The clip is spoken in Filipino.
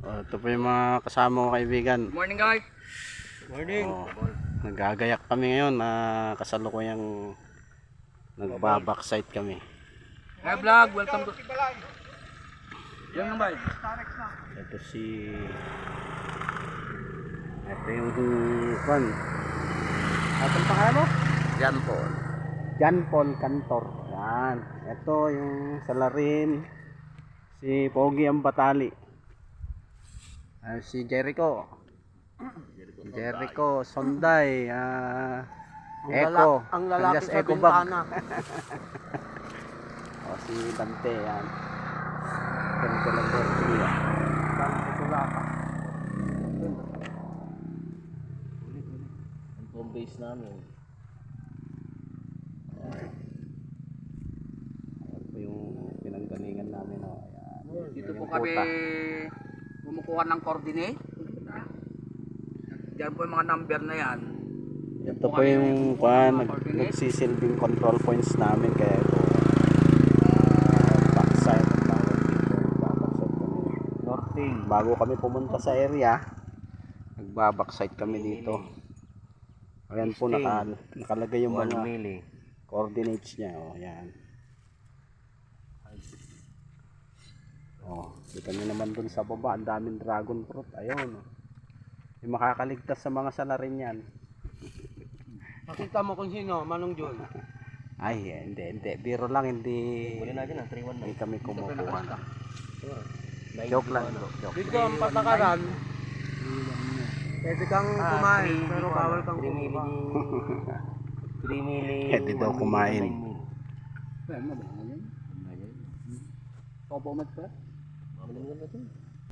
Ito po yung mga kasama ko kaibigan. Morning guys. Morning. Nagagayak kami ngayon na kasalukuyang nagbabackside kami. Hi vlog, welcome to... Yan lang ba? Ito yung kwan. Atong pangalan mo? Yan po. John Paul Cantor. Yan. Ito yung salarin. Si Pogi ang Batali. Si Jericho Sonday. Echo. Ang lalaki alias sa Echo Bag. bintana. Si Dante yan. Ganito lang po siya. Ang home base namin. Ito yung pinanggalingan namin. Ayan. Dito Yung po kami kuta. kumukuha ng coordinate. Diyan po yung mga number na yan. Ito po yung nagsisilbing control points namin, kaya ito backside at bawal dito. Backside kami. Northing. Bago kami pumunta sa area, nagbabackside kami dito. Ayan po nakalagay yung mga coordinates niya. Ayan. Kita nyo naman dun sa baba, ang daming dragon fruit. Ayun. Yung makakaligtas sa mga salarin yan. Makita mo kung sino, Manong John. Ay, hindi. Biro lang, hindi. Muli natin ang 3-1 Hindi kami kumukuha. Joke lang. Joke. Dito ang patakaran. Pwede kang kumain, pero bawal kang kumuha. 3 mili. Pwede daw kumain. Ayan mo ba? Ayan. Opo mat pa? Mamaling na ito.